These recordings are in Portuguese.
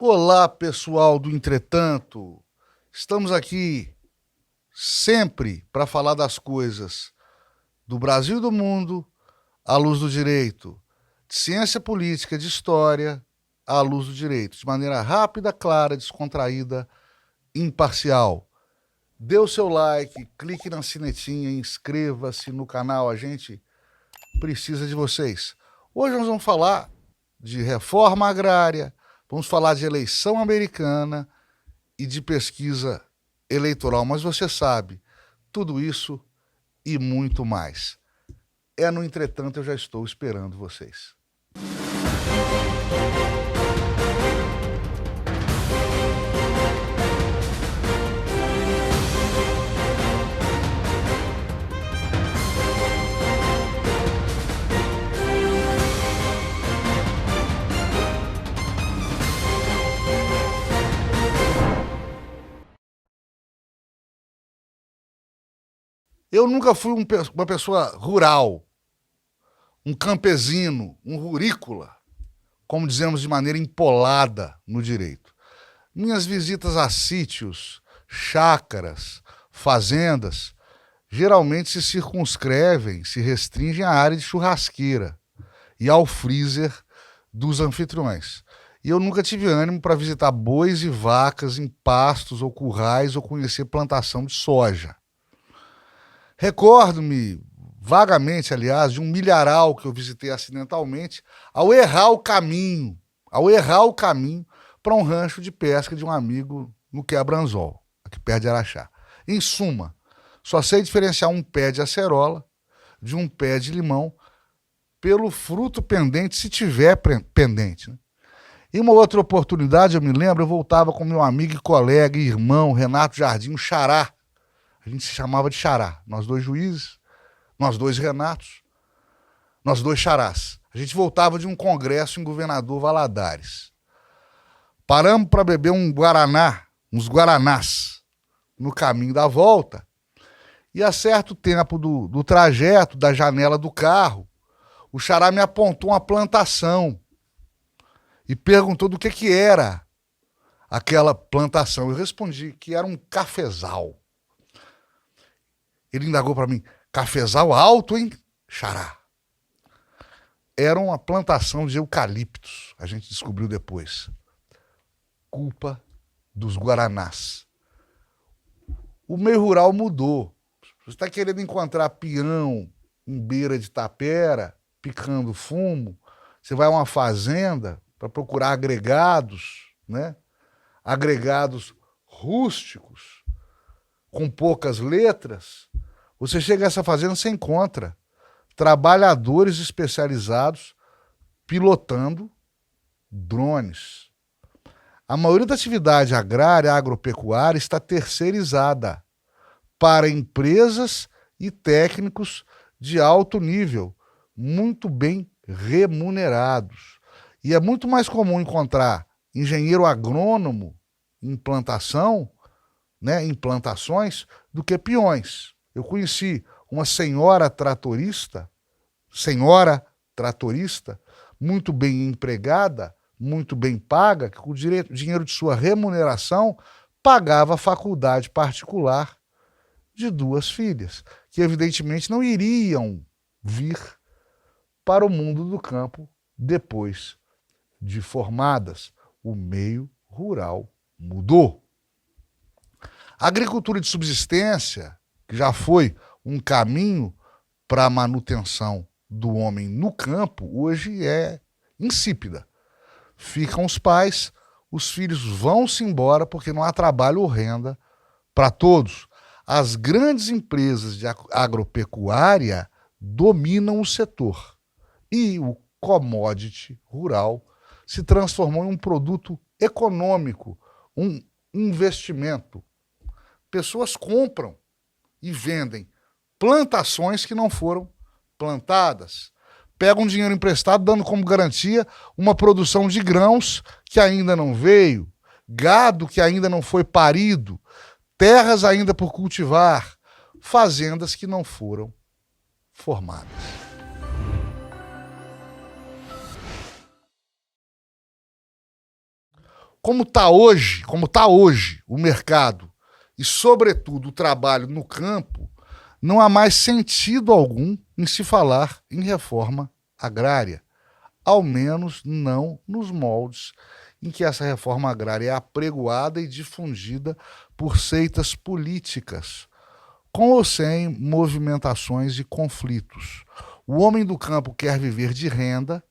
Olá, pessoal do Entretanto. Estamos aqui sempre para falar das coisas do Brasil e do mundo à luz do direito, de ciência política, de história à luz do direito, de maneira rápida, clara, descontraída, imparcial. Dê o seu like, clique na sinetinha, inscreva-se no canal, a gente precisa de vocês. Hoje nós vamos falar de reforma agrária, vamos falar de eleição americana e de pesquisa eleitoral, mas você sabe, tudo isso e muito mais. No Entretanto, eu já estou esperando vocês. Eu nunca fui uma pessoa rural, um campesino, um rurícola, como dizemos de maneira empolada no direito. Minhas visitas a sítios, chácaras, fazendas, geralmente se circunscrevem, se restringem à área de churrasqueira e ao freezer dos anfitriões. E eu nunca tive ânimo para visitar bois e vacas em pastos ou currais ou conhecer plantação de soja. Recordo-me vagamente, aliás, de um milharal que eu visitei acidentalmente ao errar o caminho para um rancho de pesca de um amigo no Quebranzol, aqui perto de Araxá. Em suma, só sei diferenciar um pé de acerola de um pé de limão pelo fruto pendente, se tiver pendente, né? Em uma outra oportunidade, eu me lembro, eu voltava com meu amigo e colega e irmão, Renato Jardim, o Xará. A gente se chamava de Xará. Nós dois juízes, nós dois Renatos, nós dois Xarás. A gente voltava de um congresso em Governador Valadares. Paramos para beber uns guaranás, no caminho da volta. E a certo tempo do trajeto, da janela do carro, o Xará me apontou uma plantação e perguntou do que era aquela plantação. Eu respondi que era um cafezal. Ele indagou para mim, cafezal alto, hein, Xará? Era uma plantação de eucaliptos, a gente descobriu depois. Culpa dos guaranás. O meio rural mudou. Você está querendo encontrar peão em beira de tapera, picando fumo, você vai a uma fazenda para procurar agregados, né? Agregados rústicos, com poucas letras. Você chega a essa fazenda, você encontra trabalhadores especializados pilotando drones. A maioria da atividade agrária, agropecuária, está terceirizada para empresas e técnicos de alto nível, muito bem remunerados. E é muito mais comum encontrar engenheiro agrônomo em plantação, né, em plantações, do que peões. Eu conheci uma senhora tratorista, muito bem empregada, muito bem paga, que com o dinheiro de sua remuneração pagava a faculdade particular de 2 filhas, que evidentemente não iriam vir para o mundo do campo depois de formadas. O meio rural mudou. A agricultura de subsistência, que já foi um caminho para a manutenção do homem no campo, hoje é insípida. Ficam os pais, os filhos vão-se embora porque não há trabalho ou renda para todos. As grandes empresas de agropecuária dominam o setor e o commodity rural se transformou em um produto econômico, um investimento. Pessoas compram e vendem plantações que não foram plantadas. Pegam dinheiro emprestado, dando como garantia uma produção de grãos que ainda não veio, gado que ainda não foi parido, terras ainda por cultivar, fazendas que não foram formadas. como tá hoje o mercado e, sobretudo, o trabalho no campo, não há mais sentido algum em se falar em reforma agrária, ao menos não nos moldes em que essa reforma agrária é apregoada e difundida por seitas políticas, com ou sem movimentações e conflitos. O homem do campo quer viver de renda,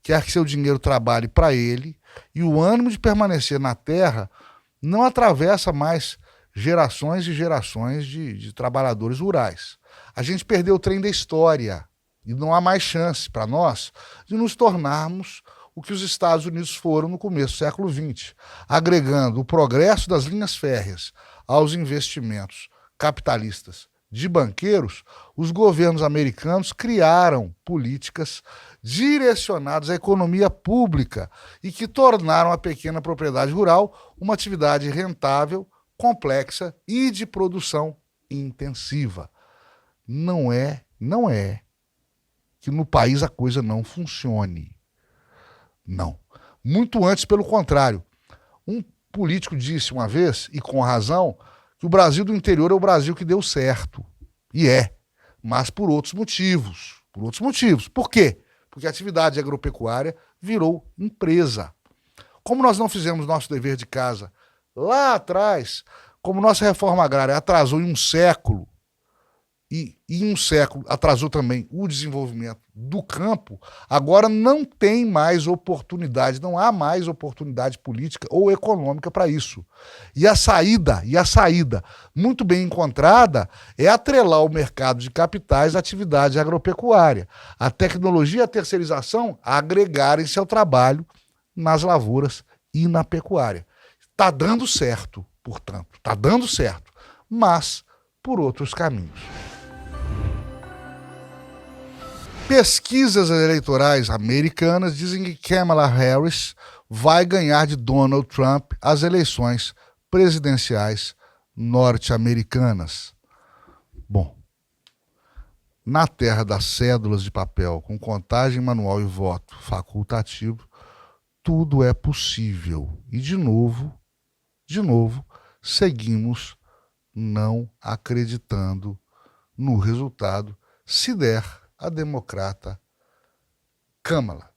quer que seu dinheiro trabalhe para ele, e o ânimo de permanecer na terra não atravessa mais gerações e gerações de trabalhadores rurais. A gente perdeu o trem da história e não há mais chance para nós de nos tornarmos o que os Estados Unidos foram no começo do século XX, agregando o progresso das linhas férreas aos investimentos capitalistas de banqueiros. Os governos americanos criaram políticas direcionadas à economia pública e que tornaram a pequena propriedade rural uma atividade rentável, complexa e de produção intensiva. Não é que no país a coisa não funcione. Não. Muito antes, pelo contrário. Um político disse uma vez, e com razão, que o Brasil do interior é o Brasil que deu certo. E é, mas por outros motivos. Por outros motivos. Por quê? Porque a atividade agropecuária virou empresa. Como nós não fizemos nosso dever de casa lá atrás, como nossa reforma agrária atrasou em um século, e em um século atrasou também o desenvolvimento do campo, agora não tem mais oportunidade, não há mais oportunidade política ou econômica para isso. E a saída, muito bem encontrada, é atrelar o mercado de capitais à atividade agropecuária. A tecnologia e a terceirização agregarem-se ao trabalho nas lavouras e na pecuária. Está dando certo, portanto, está dando certo, mas por outros caminhos. Pesquisas eleitorais americanas dizem que Kamala Harris vai ganhar de Donald Trump as eleições presidenciais norte-americanas. Bom, na terra das cédulas de papel com contagem manual e voto facultativo, tudo é possível. E, de novo, seguimos não acreditando no resultado, se der a democrata Kamala.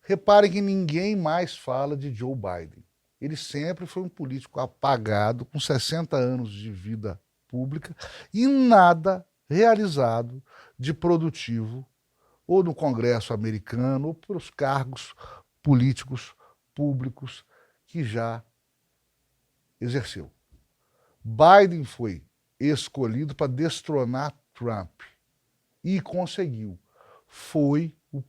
Reparem que ninguém mais fala de Joe Biden. Ele sempre foi um político apagado, com 60 anos de vida pública e nada realizado de produtivo, ou no Congresso americano, ou pelos cargos políticos públicos que já exerceu. Biden foi escolhido para destronar Trump e conseguiu. Foi o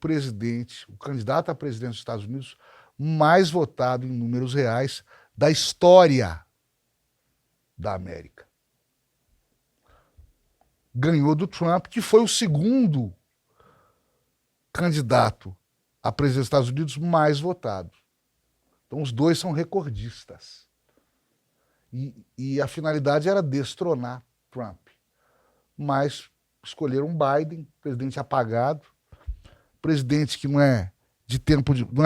candidato a presidente dos Estados Unidos mais votado em números reais da história da América. Ganhou do Trump, que foi o segundo candidato a presidente dos Estados Unidos mais votado. Então os dois são recordistas. E a finalidade era destronar Trump. Mas escolheram Biden, presidente apagado, presidente que não é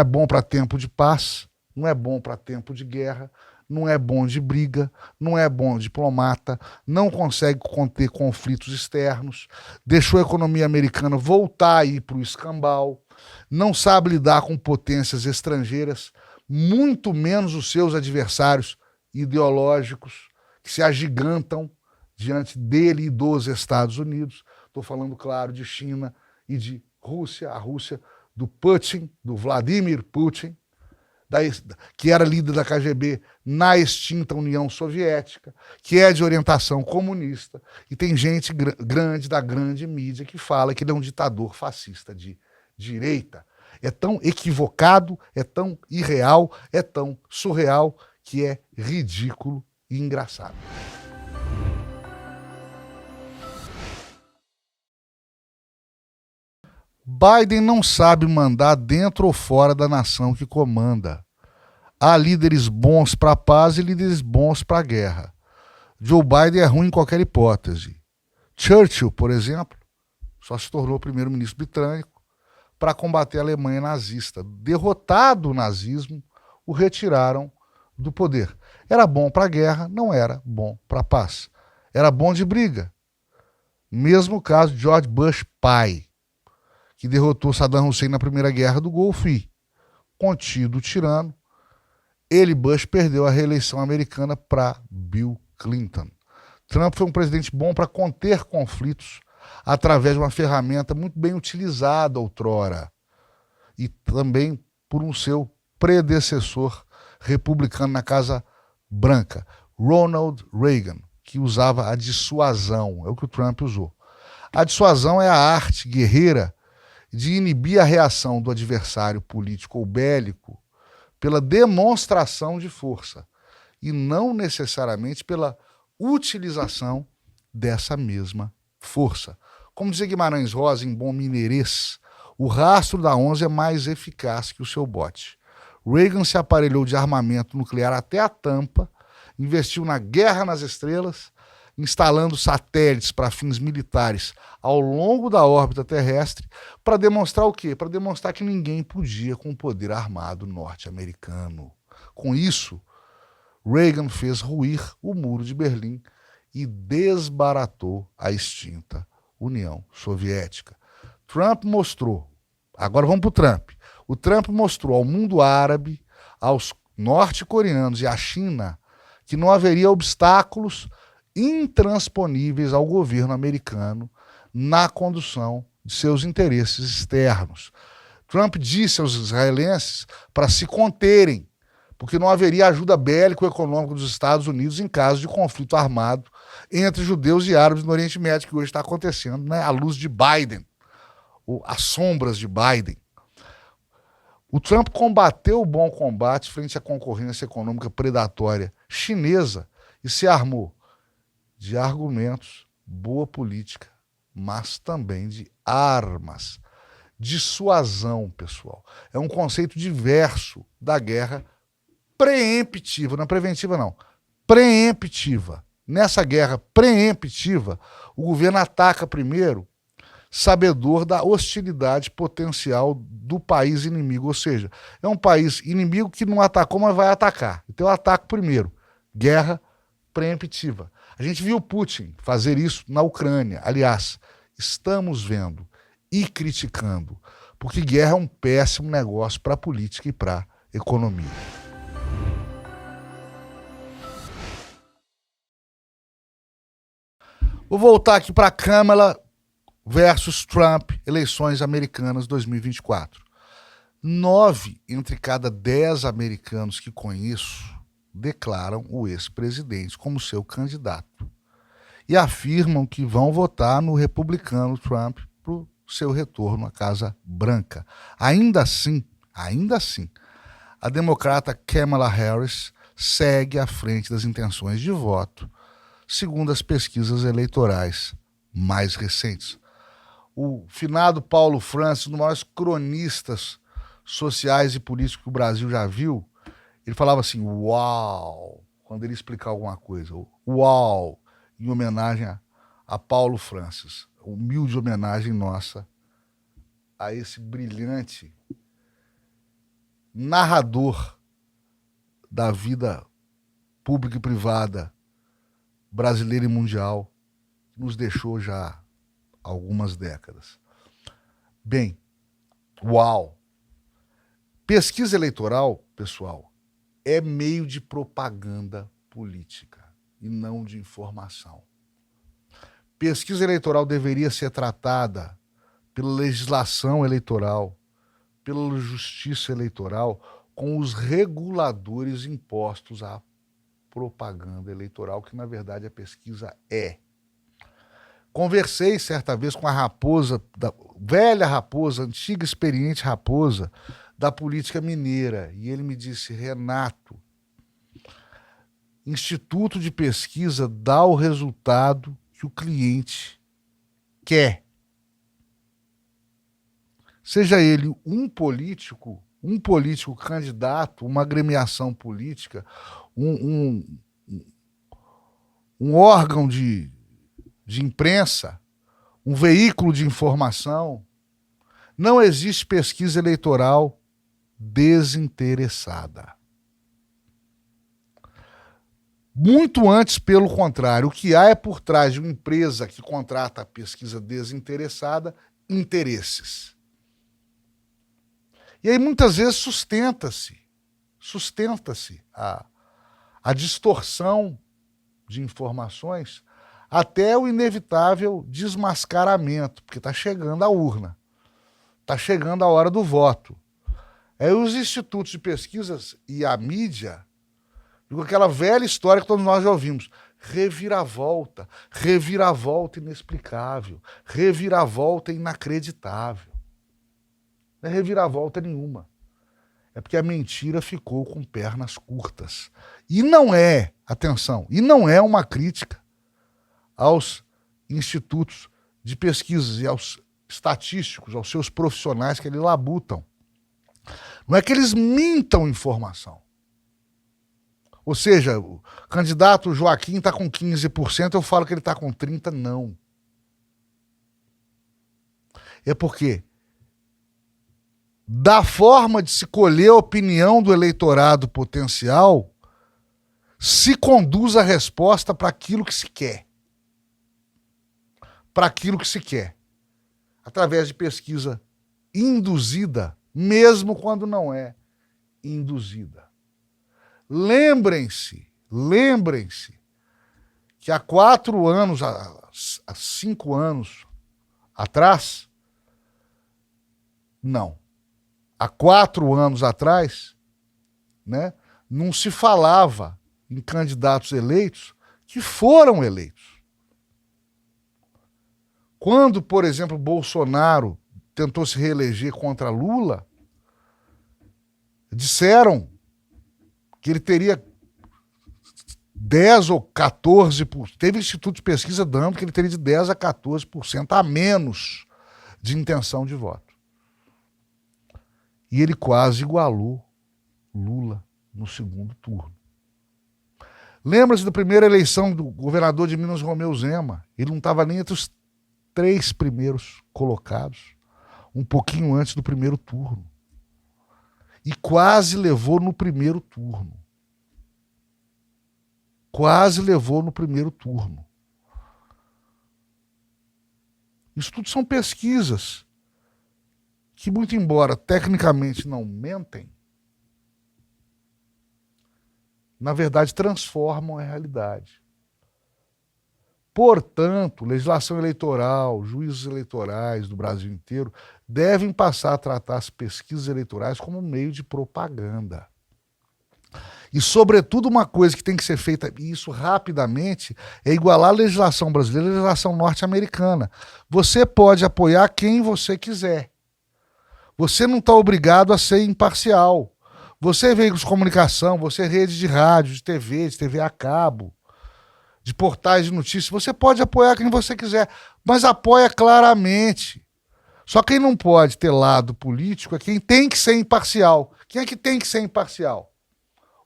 bom para tempo de paz, não é bom para tempo de guerra, não é bom de briga, não é bom diplomata, não consegue conter conflitos externos, deixou a economia americana voltar a ir para o escambau, não sabe lidar com potências estrangeiras, muito menos os seus adversários ideológicos, que se agigantam diante dele e dos Estados Unidos. Estou falando, claro, de China e de Rússia, a Rússia do Putin, do Vladimir Putin, que era líder da KGB na extinta União Soviética, que é de orientação comunista, e tem gente grande da grande mídia que fala que ele é um ditador fascista de direita. É tão equivocado, é tão irreal, é tão surreal, que é ridículo e engraçado. Biden não sabe mandar dentro ou fora da nação que comanda. Há líderes bons para a paz e líderes bons para a guerra. Joe Biden é ruim em qualquer hipótese. Churchill, por exemplo, só se tornou primeiro-ministro britânico para combater a Alemanha nazista. Derrotado o nazismo, o retiraram do poder. Era bom para a guerra, não era bom para a paz. Era bom de briga. Mesmo caso de George Bush pai, que derrotou Saddam Hussein na Primeira Guerra do Golfo e, contido o tirano, ele, Bush, perdeu a reeleição americana para Bill Clinton. Trump foi um presidente bom para conter conflitos através de uma ferramenta muito bem utilizada outrora e também por um seu predecessor republicano na Casa Branca, Ronald Reagan, que usava a dissuasão, é o que o Trump usou. A dissuasão é a arte guerreira de inibir a reação do adversário político ou bélico pela demonstração de força e não necessariamente pela utilização dessa mesma força. Como dizia Guimarães Rosa em bom mineirês, o rastro da onça é mais eficaz que o seu bote. Reagan se aparelhou de armamento nuclear até a tampa, investiu na guerra nas estrelas, instalando satélites para fins militares ao longo da órbita terrestre, para demonstrar o quê? Para demonstrar que ninguém podia com o poder armado norte-americano. Com isso, Reagan fez ruir o Muro de Berlim e desbaratou a extinta União Soviética. Trump mostrou, agora vamos para o Trump. O Trump mostrou ao mundo árabe, aos norte-coreanos e à China que não haveria obstáculos intransponíveis ao governo americano na condução de seus interesses externos. Trump disse aos israelenses para se conterem, porque não haveria ajuda bélico-econômica dos Estados Unidos em caso de conflito armado entre judeus e árabes no Oriente Médio, que hoje está acontecendo, né, à luz de Biden, ou às sombras de Biden. O Trump combateu o bom combate frente à concorrência econômica predatória chinesa e se armou de argumentos, boa política, mas também de armas. Dissuasão, pessoal. É um conceito diverso da guerra preemptiva, não é preventiva não, preemptiva. Nessa guerra preemptiva, o governo ataca primeiro, sabedor da hostilidade potencial do país inimigo, ou seja, é um país inimigo que não atacou, mas vai atacar. Então eu ataco primeiro. Guerra preemptiva. A gente viu Putin fazer isso na Ucrânia. Aliás, estamos vendo e criticando, porque guerra é um péssimo negócio para a política e para a economia. Vou voltar aqui para a Câmara versus Trump, eleições americanas 2024. 9 entre cada 10 americanos que conheço declaram o ex-presidente como seu candidato e afirmam que vão votar no republicano Trump para o seu retorno à Casa Branca. Ainda assim, a democrata Kamala Harris segue à frente das intenções de voto, segundo as pesquisas eleitorais mais recentes. O finado Paulo Francis, um dos maiores cronistas sociais e políticos que o Brasil já viu, ele falava assim, uau, quando ele explicava alguma coisa, uau, em homenagem a Paulo Francis, humilde homenagem nossa a esse brilhante narrador da vida pública e privada brasileira e mundial, que nos deixou já há algumas décadas. Bem, uau! Pesquisa eleitoral, pessoal, é meio de propaganda política e não de informação. Pesquisa eleitoral deveria ser tratada pela legislação eleitoral, pela justiça eleitoral, com os reguladores impostos à propaganda eleitoral, que na verdade a pesquisa é. Conversei certa vez com a raposa, velha raposa, antiga experiente raposa, da política mineira, e ele me disse, Renato, instituto de pesquisa dá o resultado que o cliente quer. Seja ele um político candidato, uma agremiação política, um órgão de imprensa, um veículo de informação. Não existe pesquisa eleitoral desinteressada. Muito antes, pelo contrário, o que há é por trás de uma empresa que contrata a pesquisa desinteressada, interesses. E aí muitas vezes sustenta-se a distorção de informações até o inevitável desmascaramento, porque está chegando a urna, está chegando a hora do voto. Aí os institutos de pesquisas e a mídia, com aquela velha história que todos nós já ouvimos, reviravolta inexplicável, reviravolta inacreditável. Não é reviravolta nenhuma. É porque a mentira ficou com pernas curtas. E não é, atenção, e não é uma crítica aos institutos de pesquisas e aos estatísticos, aos seus profissionais que eles labutam. Não é que eles mintam informação. Ou seja, o candidato Joaquim está com 15%, eu falo que ele está com 30%, não. É porque da forma de se colher a opinião do eleitorado potencial, se conduz a resposta para aquilo que se quer. Para aquilo que se quer. Através de pesquisa induzida, mesmo quando não é induzida. Lembrem-se que há 4 anos, há 5 anos atrás, não, há 4 anos atrás, né, não se falava em candidatos eleitos que foram eleitos. Quando, por exemplo, Bolsonaro tentou se reeleger contra Lula, disseram que ele teria 10 ou 14%, teve instituto de pesquisa dando que ele teria de 10 a 14% a menos de intenção de voto. E ele quase igualou Lula no segundo turno. Lembra-se da primeira eleição do governador de Minas, Romeu Zema? Ele não estava nem entre os 3 primeiros colocados, um pouquinho antes do primeiro turno. E quase levou no primeiro turno. Quase levou no primeiro turno. Isso tudo são pesquisas que, muito embora tecnicamente não mentem, na verdade transformam a realidade. Portanto, legislação eleitoral, juízes eleitorais do Brasil inteiro devem passar a tratar as pesquisas eleitorais como meio de propaganda. E, sobretudo, uma coisa que tem que ser feita, e isso rapidamente, é igualar a legislação brasileira à legislação norte-americana. Você pode apoiar quem você quiser. Você não está obrigado a ser imparcial. Você veículos de comunicação, você rede de rádio, de TV a cabo, de portais de notícias, você pode apoiar quem você quiser, mas apoia claramente. Só quem não pode ter lado político é quem tem que ser imparcial. Quem é que tem que ser imparcial?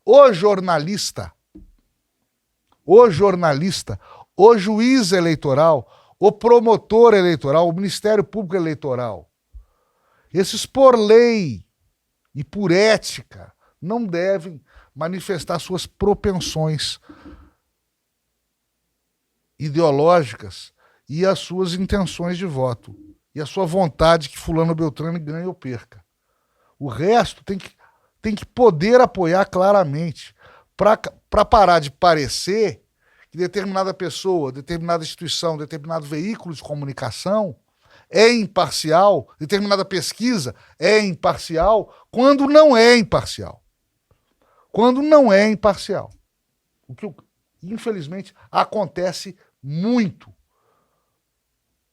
O jornalista, o juiz eleitoral, o promotor eleitoral, o Ministério Público Eleitoral. Esses, por lei e por ética, não devem manifestar suas propensões ideológicas e as suas intenções de voto. E a sua vontade que fulano Beltrano ganhe ou perca. O resto tem que poder apoiar claramente, para parar de parecer que determinada pessoa, determinada instituição, determinado veículo de comunicação é imparcial, determinada pesquisa é imparcial, quando não é imparcial. Quando não é imparcial. O que, infelizmente, acontece muito,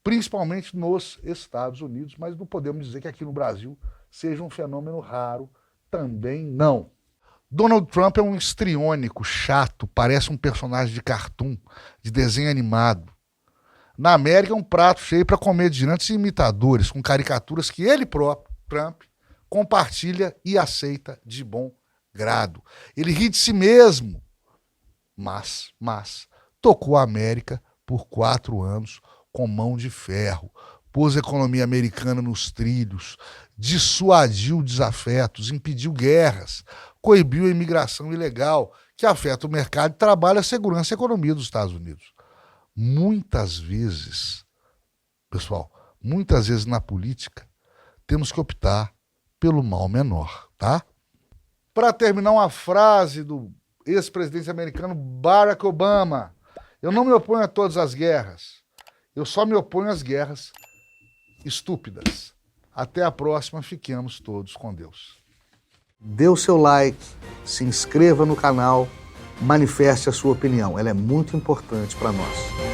principalmente nos Estados Unidos, mas não podemos dizer que aqui no Brasil seja um fenômeno raro, também não. Donald Trump é um histriônico, chato, parece um personagem de cartoon, de desenho animado. Na América é um prato cheio para comediantes e imitadores, com caricaturas que ele próprio, Trump, compartilha e aceita de bom grado. Ele ri de si mesmo, mas tocou a América por 4 anos com mão de ferro, pôs a economia americana nos trilhos, dissuadiu desafetos, impediu guerras, coibiu a imigração ilegal, que afeta o mercado de trabalho, a segurança e a economia dos Estados Unidos. Muitas vezes, pessoal, muitas vezes na política, temos que optar pelo mal menor, tá? Para terminar, uma frase do ex-presidente americano Barack Obama: eu não me oponho a todas as guerras, eu só me oponho às guerras estúpidas. Até a próxima, fiquemos todos com Deus. Dê o seu like, se inscreva no canal, manifeste a sua opinião, ela é muito importante para nós.